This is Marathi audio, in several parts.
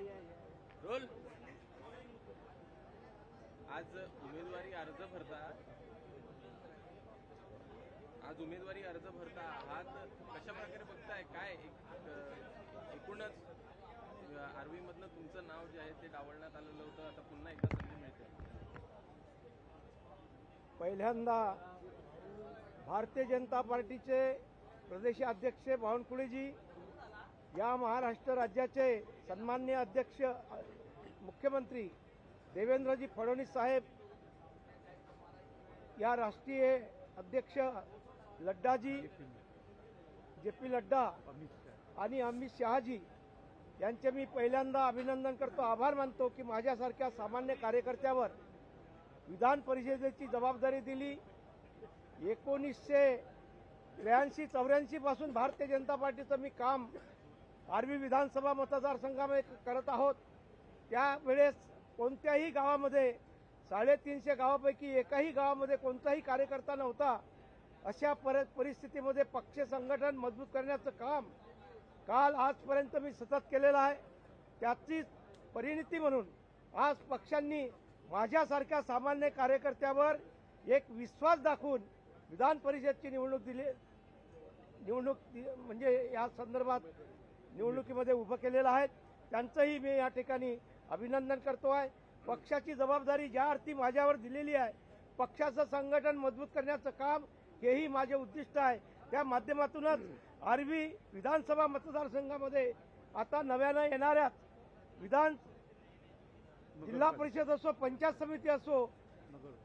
रोल आज उमेदवारी अर्ज भरता आहात, कशा प्रकारे बघताय? काय एकूणच आर्वी मधनं तुमचं नाव जे आहे ते डावलण्यात आलेलं होतं, आता पुन्हा एकदा संधी मिळते. पहिल्यांदा भारतीय जनता पार्टीचे प्रदेशाध्यक्ष बावनकुळेजी, या महाराष्ट्र राज्याचे सन्माननीय अध्यक्ष मुख्यमंत्री देवेंद्रजी फडणवीस साहेब, या राष्ट्रीय अध्यक्ष लड्डाजी JP लड्डा आणि अमित शहाजी यांचे मी पहिल्यांदा अभिनंदन करतो, आभार मानतो की माझ्यासारख्या सामान्य कार्यकर्त्यावर विधान परिषदेची जबाबदारी दिली. 1983-84 पासून भारतीय जनता पार्टीचं मी काम आर्वी विधानसभा मतदारसंघामध्ये करत आहोत. त्यावेळेस कोणत्याही गावामध्ये 350 गावापैकी एकाही गावामध्ये कोणताही कार्यकर्ता नव्हता. अशा परिस्थितीमध्ये पक्ष संघटन मजबूत करण्याचं काम काल आजपर्यंत मी सतत केलेलं आहे. त्याचीच परिणिती म्हणून आज पक्षांनी माझ्यासारख्या सामान्य कार्यकर्त्यावर एक विश्वास दाखवून विधान परिषदची निवडणूक म्हणजे या संदर्भात निवडणुकीमध्ये उभं केलेलं आहे. त्यांचंही मी या ठिकाणी अभिनंदन करतो आहे. पक्षाची जबाबदारी ज्या अर्थी माझ्यावर दिलेली आहे, पक्षाचं संघटन मजबूत करण्याचं काम हेही माझे उद्दिष्ट आहे. त्या माध्यमातूनच आर्वी विधानसभा मतदारसंघामध्ये आता नव्यानं येणाऱ्या जिल्हा परिषद असो, पंचायत समिती असो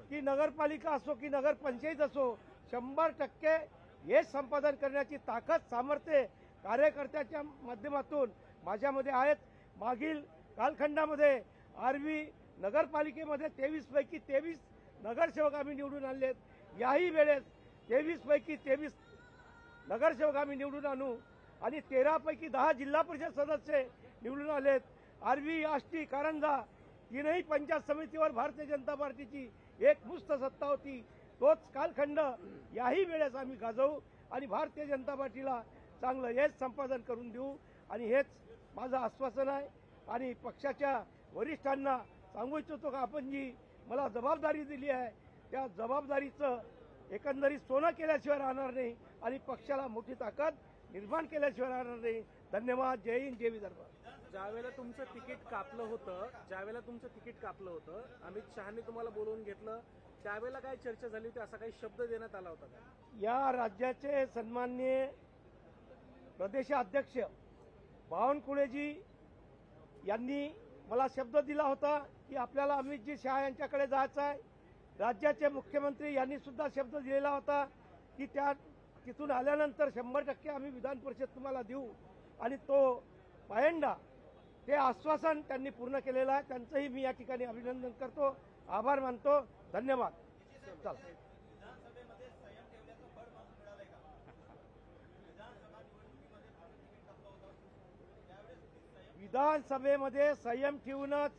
की नगरपालिका असो की नगरपंचायत असो, 100% हे संपादन करण्याची ताकद, सामर्थ्य कार्यकर्त्याच्या माध्यमातून माझ्यामध्ये आहेत. मागील कालखंडामध्ये आर्वी नगरपालिकेमध्ये 23 पैकी 23 नगरसेवक आम्ही निवडून आणलेत. याही वेळेस 23 पैकी 23 नगरसेवक आम्ही निवडून आणू आणि 13 पैकी 10 जिल्हा परिषद सदस्य निवडून आलेत. आर्वी, आष्टी, कारंजा तीनही पंचायत समितीवर भारतीय जनता पार्टीची एकमुष्ट सत्ता होती. तोच कालखंड याही वेळेस आम्ही गाजवू आणि भारतीय जनता पार्टीला चांगलं यश संपादन करून देऊ, आणि हेच माझं आश्वासन आहे. आणि पक्षाच्या वरिष्ठांना सांगू इच्छितो का आपण जी मला जबाबदारी दिली आहे, त्या जबाबदारीचं एकंदरीत सोनं केल्याशिवाय राहणार नाही आणि पक्षाला मोठी ताकद निर्माण केल्याशिवाय राहणार नाही. धन्यवाद. जय हिंद, जय विदर्भ. ज्यावेळेला तुमचं तिकीट कापलं होतं, अमित शहानी तुम्हाला बोलवून घेतलं, त्यावेळेला काय चर्चा झाली होती, असा काही शब्द देण्यात आला होता का? या राज्याचे सन्माननीय प्रदेशाध्यक्ष बावनकुळेजी यांनी मला शब्द दिला होता की आपल्याला अमितजी शहा यांच्याकडे जायचं आहे. राज्याचे मुख्यमंत्री यांनी सुद्धा शब्द दिलेला होता की तिथून आल्यानंतर 100% आम्ही विधान परिषद तुम्हाला देऊ, आणि तो पायंडा, ते आश्वासन त्यांनी पूर्ण केलेलं आहे. त्यांचंही मी या ठिकाणी अभिनंदन करतो, आभार मानतो. धन्यवाद. विधानसभेमध्ये संयम ठेवूनच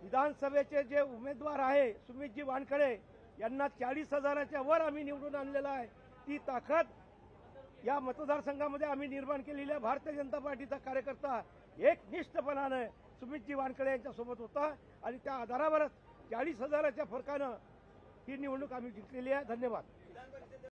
विधानसभेचे जे उमेदवार आहे सुमितजी वानखडे यांना 40,000च्या वर आम्ही निवडून आणलेला आहे. ती ताकद या मतदारसंघामध्ये आम्ही निर्माण केलेली आहे. भारतीय जनता पार्टीचा कार्यकर्ता एकनिष्ठपणाने सुमितजी वानखडे यांच्यासोबत होता आणि त्या आधारावरच 40,000च्या फरकानं ही निवडणूक आम्ही जिंकलेली आहे. धन्यवाद.